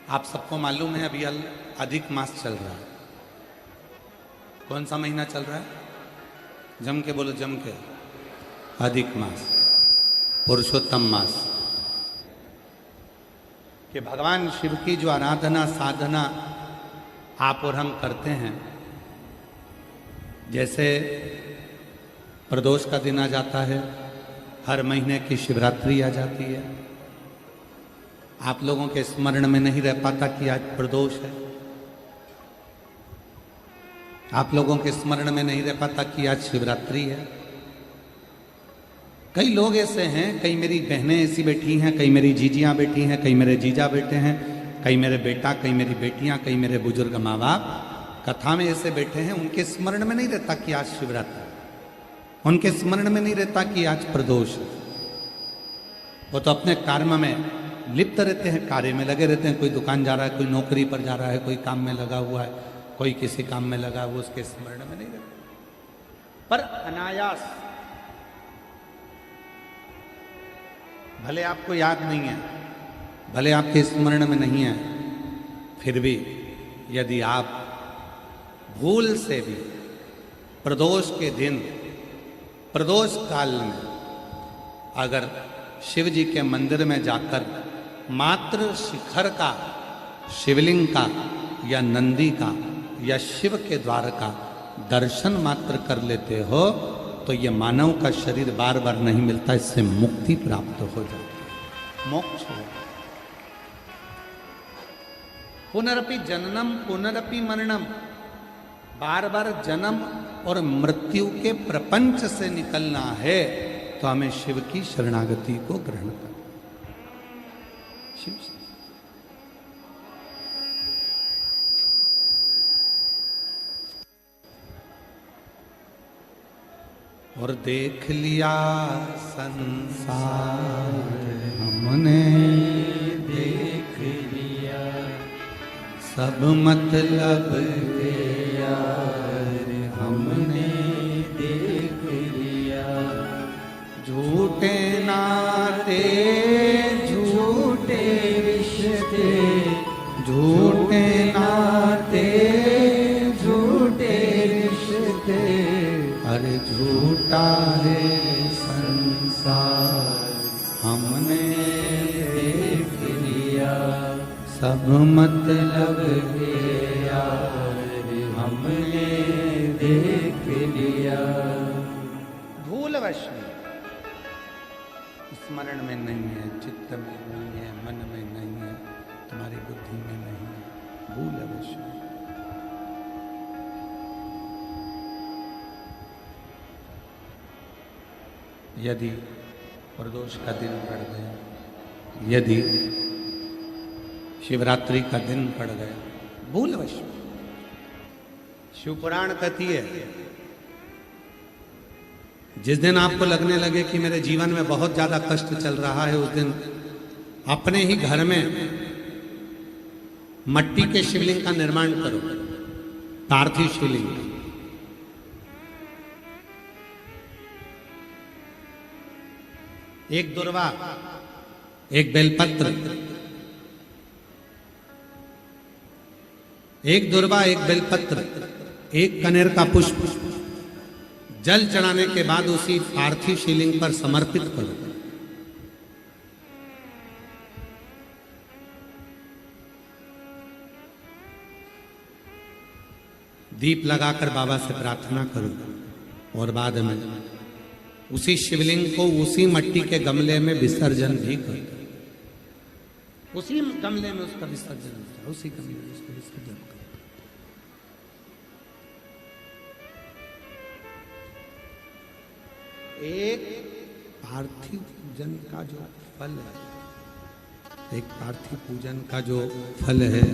आप सबको मालूम है अभी अधिक मास चल रहा है। कौन सा महीना चल रहा है? जम के बोलो, जम के। अधिक मास, पुरुषोत्तम मास। कि भगवान शिव की जो आराधना साधना आप और हम करते हैं, जैसे प्रदोष का दिन आ जाता है, हर महीने की शिवरात्रि आ जाती है। आप लोगों के स्मरण में नहीं रह पाता कि आज प्रदोष है। आप लोगों के स्मरण में नहीं रह पाता कि आज शिवरात्रि है। कई लोग ऐसे हैं, कई मेरी बहनें ऐसी बैठी हैं, कई मेरी जीजियां बैठी हैं, कई मेरे जीजा बैठे हैं, कई मेरे बेटा, कई मेरी बेटियां, कई मेरे बुजुर्ग माँ बाप कथा में ऐसे बैठे हैं। उनके स्मरण में नहीं रहता कि आज शिवरात्रि, उनके स्मरण में नहीं रहता कि आज प्रदोष है। वो तो अपने कर्म में लिप्त रहते हैं, कार्य में लगे रहते हैं। कोई दुकान जा रहा है, कोई नौकरी पर जा रहा है, कोई काम में लगा हुआ है, कोई किसी काम में लगा हुआ, उसके स्मरण में नहीं रहता। पर अनायास, भले आपको याद नहीं है, भले आपके स्मरण में नहीं है, फिर भी यदि आप भूल से भी प्रदोष के दिन, प्रदोष काल में अगर शिव जी के मंदिर में जाकर मात्र शिखर का, शिवलिंग का या नंदी का या शिव के द्वार का दर्शन मात्र कर लेते हो, तो ये मानव का शरीर बार बार नहीं मिलता, इससे मुक्ति प्राप्त हो जाती है, मोक्ष हो। पुनरपि जननम पुनरपि मरणम, बार बार जन्म और मृत्यु के प्रपंच से निकलना है तो हमें शिव की शरणागति को ग्रहण करना। शिव से और देख लिया संसार हमने, देख लिया सब मतलब के यार हमने, देख लिया झूठे नाते झूठे रिश्ते, झूठे नाते झूठे रिश्ते, अरे झूठा है संसार हमने देख लिया सब मतलब के यार हमने देख लिया। भूलवश में, स्मरण में नहीं है, चित्त में नहीं है, मन में नहीं है, तुम्हारी बुद्धि में नहीं है, भूलवश में। यदि प्रदोष का दिन पड़ गया, यदि शिवरात्रि का दिन पड़ गया, भूलवश, शिवपुराण कहती है जिस दिन आपको लगने लगे कि मेरे जीवन में बहुत ज्यादा कष्ट चल रहा है, उस दिन अपने ही घर में मट्टी के शिवलिंग का निर्माण करो, पार्थिव शिवलिंग का। एक दुर्वा, एक बेलपत्र, एक दुर्वा, एक बेलपत्र, एक कनेर का पुष्प जल चढ़ाने के बाद उसी पार्थिव शिवलिंग पर समर्पित करो। दीप लगाकर बाबा से प्रार्थना करो और बाद में उसी शिवलिंग को उसी मट्टी के गमले में विसर्जन भी करो। उसी गमले में उसका विसर्जन होता है, उसी गमले में उसका विसर्जन करो। एक पार्थिव पूजन का जो फल है, एक पार्थिव पूजन का जो फल है,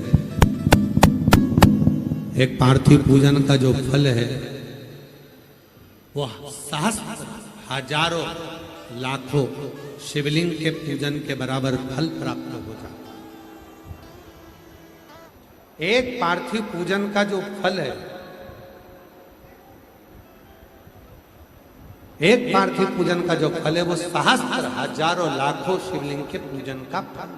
एक पार्थिव पूजन का जो फल है, वो सहस्त्र हजारों लाखों शिवलिंग के पूजन के बराबर फल प्राप्त हो जाता है। एक पार्थिव पूजन का जो फल है, एक पार्थिव पूजन का जो फल है, वो सहस्त्र हजारों लाखों शिवलिंग के पूजन का फल।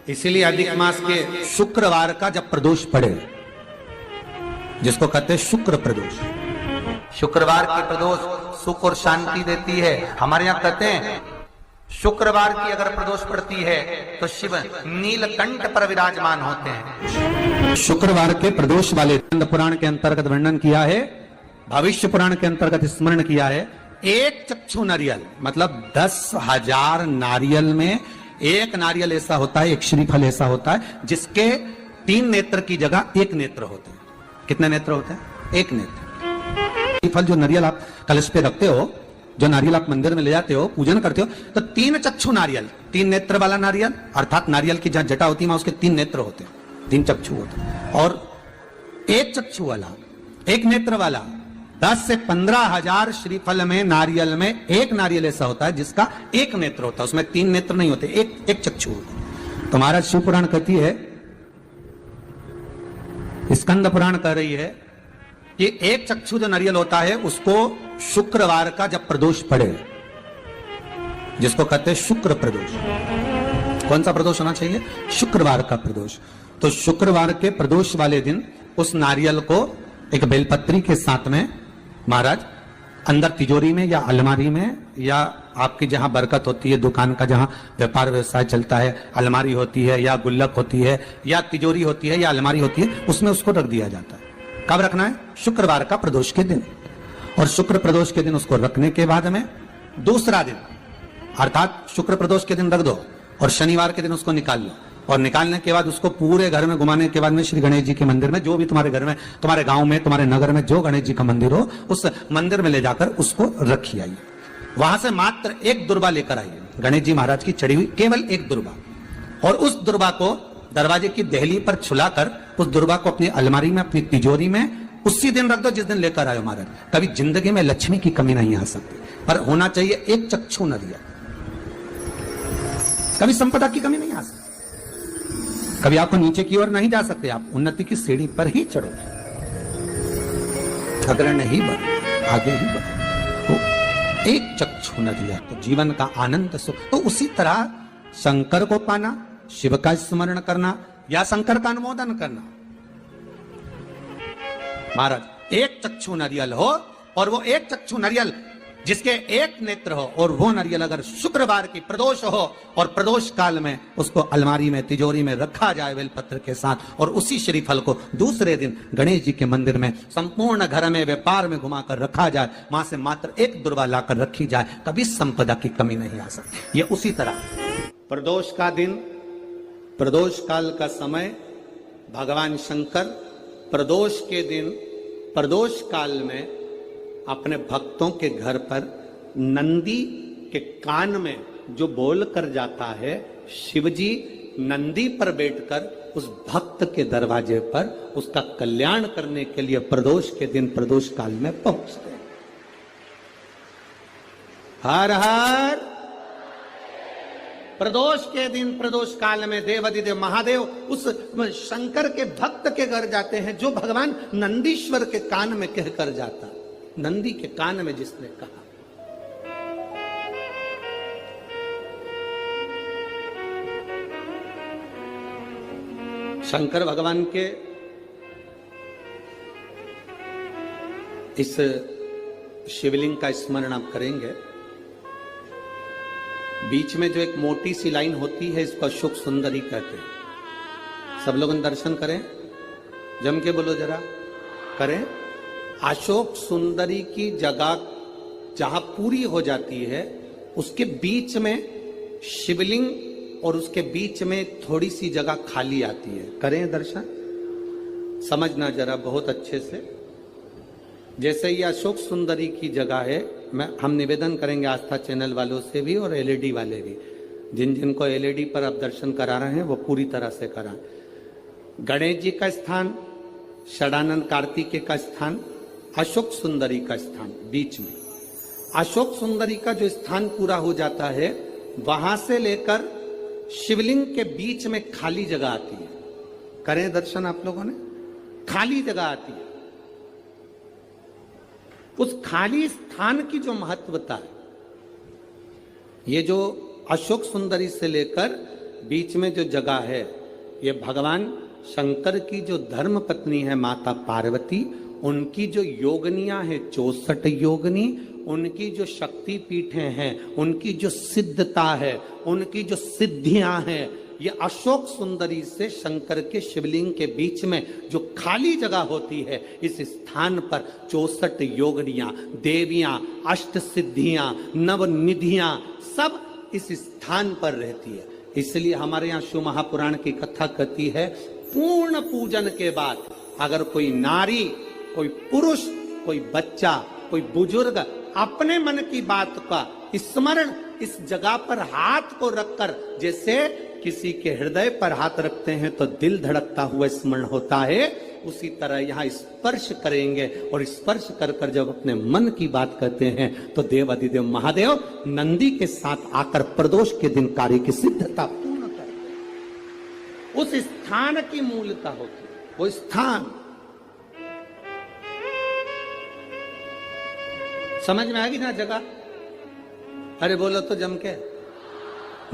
इसीलिए अधिक मास के शुक्रवार का जब प्रदोष पड़े, जिसको कहते हैं शुक्र प्रदोष, शुक्रवार की प्रदोष सुख और शांति देती है। हमारे यहाँ कहते हैं शुक्रवार की अगर प्रदोष पड़ती है तो शिव नीलकंठ पर विराजमान होते हैं। शुक्रवार के प्रदोष वाले स्कंद पुराण के अंतर्गत वर्णन किया है, भविष्य पुराण के अंतर्गत स्मरण किया है। एक चक्षु नारियल मतलब 10,000 नारियल में एक नारियल ऐसा होता है, एक श्रीफल ऐसा होता है जिसके 3 नेत्र की जगह 1 नेत्र होते हैं। कितने नेत्र होते हैं? 1 नेत्र। श्रीफल जो नारियल आप कलश पे रखते हो, जो नारियल आप मंदिर में ले जाते हो, पूजन करते हो, तो 3 चक्षु नारियल, 3 नेत्र वाला नारियल, अर्थात नारियल की जहां जटा होती है उसके 3 नेत्र होते हैं, 3 चक्षु होते हैं। और 1 चक्षु वाला, 1 नेत्र वाला 10 से 15,000 श्रीफल में नारियल में 1 नारियल ऐसा होता है जिसका 1 नेत्र होता है, उसमें 3 नेत्र नहीं होते, एक चक्षु होता है। तो महाराज शिव पुराण कहती है, स्कंद पुराण कह रही है कि 1 चक्षु जो नारियल होता है उसको शुक्रवार का जब प्रदोष पड़े, जिसको कहते हैं शुक्र प्रदोष। कौन सा प्रदोष होना चाहिए? शुक्रवार का प्रदोष। तो शुक्रवार के प्रदोष वाले दिन उस नारियल को एक बेलपत्री के साथ में महाराज अंदर तिजोरी में या अलमारी में, या आपकी जहां बरकत होती है, दुकान का जहां व्यापार व्यवसाय चलता है, अलमारी होती है या गुल्लक होती है या तिजोरी होती है या अलमारी होती है, उसमें उसको रख दिया जाता है। कब रखना है? शुक्रवार का प्रदोष के दिन। और शुक्र प्रदोष के दिन उसको रखने के बाद में दूसरा दिन, अर्थात शुक्र प्रदोष के दिन रख दो और शनिवार के दिन उसको निकाल लो, और निकालने के बाद उसको पूरे घर में घुमाने के बाद में श्री गणेश जी के मंदिर में, जो भी तुम्हारे घर में, तुम्हारे गांव में, तुम्हारे नगर में जो गणेश जी का मंदिर हो, उस मंदिर में ले जाकर उसको रखी आइए। वहां से मात्र 1 दुर्बा लेकर आइए, गणेश जी महाराज की चढ़ी हुई केवल 1 दुर्बा, और उस दुर्बा को दरवाजे की देहली पर छुलाकर उस दुर्बा को अपनी अलमारी में, अपनी तिजोरी में उसी दिन रख दो जिस दिन लेकर आयो महाराज। कभी जिंदगी में लक्ष्मी की कमी नहीं आ सकती, पर होना चाहिए 1 चक्षु नारियल। कभी संपदा की कमी नहीं आ सकती, कभी आपको नीचे की ओर नहीं जा सकते, आप उन्नति की सीढ़ी पर ही चढ़ोगे, अग्र नहीं बढ़ो, आगे ही बढ़ो। तो 1 चक्षु नारियल, तो जीवन का आनंद सुख। तो उसी तरह शंकर को पाना, शिव का स्मरण करना या शंकर का अनुमोदन करना। महाराज 1 चक्षु नारियल हो, और वो 1 चक्षु नारियल जिसके 1 नेत्र हो, और वो नारियल अगर शुक्रवार की प्रदोष हो और प्रदोष काल में उसको अलमारी में, तिजोरी में रखा जाए बेलपत्र के साथ, और उसी श्रीफल को दूसरे दिन गणेश जी के मंदिर में संपूर्ण घर में, व्यापार में घुमाकर रखा जाए, वहां से मात्र 1 दुर्बा लाकर रखी जाए, कभी संपदा की कमी नहीं आ सकती। ये उसी तरह प्रदोष का दिन, प्रदोष काल का समय, भगवान शंकर प्रदोष के दिन, प्रदोष काल में अपने भक्तों के घर पर नंदी के कान में जो बोल कर जाता है, शिवजी नंदी पर बैठकर उस भक्त के दरवाजे पर उसका कल्याण करने के लिए प्रदोष के दिन, प्रदोष काल में पहुंचते हैं। हर हर प्रदोष के दिन, प्रदोष काल में देवाधिदेव महादेव उस शंकर के भक्त के घर जाते हैं, जो भगवान नंदीश्वर के कान में कहकर जाता, नंदी के कान में जिसने कहा। शंकर भगवान के इस शिवलिंग का स्मरण आप करेंगे। बीच में जो एक मोटी सी लाइन होती है, इसको अशोक सुंदरी कहते हैं। सब लोग दर्शन करें, जम के बोलो जरा, करें। अशोक सुंदरी की जगह जहां पूरी हो जाती है, उसके बीच में शिवलिंग और उसके बीच में थोड़ी सी जगह खाली आती है। करें दर्शन, समझना जरा बहुत अच्छे से। जैसे ये अशोक सुंदरी की जगह है, हम निवेदन करेंगे आस्था चैनल वालों से भी और एलईडी वाले भी, जिन जिनको एलईडी पर आप दर्शन करा रहे हैं वो पूरी तरह से कराएं। गणेश जी का स्थान, षडानंद कार्तिकेय का स्थान, अशोक सुंदरी का स्थान बीच में। अशोक सुंदरी का जो स्थान पूरा हो जाता है, वहां से लेकर शिवलिंग के बीच में खाली जगह आती है। करें दर्शन आप लोगों ने, खाली जगह आती है। उस खाली स्थान की जो महत्वता है, ये जो अशोक सुंदरी से लेकर बीच में जो जगह है, ये भगवान शंकर की जो धर्म पत्नी है माता पार्वती, उनकी जो योगनियां हैं 64 योगनी, उनकी जो शक्ति पीठें हैं, उनकी जो सिद्धता है, उनकी जो सिद्धियां हैं, ये अशोक सुंदरी से शंकर के शिवलिंग के बीच में जो खाली जगह होती है, इस स्थान पर 64 योगनियां, देवियां, अष्ट सिद्धियां, नवनिधियां सब इस स्थान पर रहती है। इसलिए हमारे यहाँ शिव महापुराण की कथा कहती है, पूर्ण पूजन के बाद अगर कोई नारी, कोई पुरुष, कोई बच्चा, कोई बुजुर्ग अपने मन की बात का स्मरण इस जगह पर हाथ को रखकर, जैसे किसी के हृदय पर हाथ रखते हैं तो दिल धड़कता हुआ स्मरण होता है, उसी तरह यहाँ स्पर्श करेंगे और स्पर्श कर कर जब अपने मन की बात कहते हैं तो देवाधिदेव महादेव नंदी के साथ आकर प्रदोष के दिन कार्य की सिद्धता पूर्ण करते। उस स्थान की मूलता होती है, वो स्थान। समझ में आएगी ना जगह? अरे बोलो तो जम के।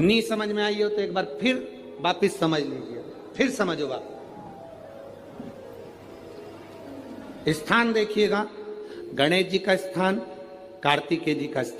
नहीं समझ में आई हो तो एक बार फिर वापिस समझ लीजिए, फिर समझो बाप। स्थान देखिएगा, गणेश जी का स्थान, कार्तिकेय जी का स्थान।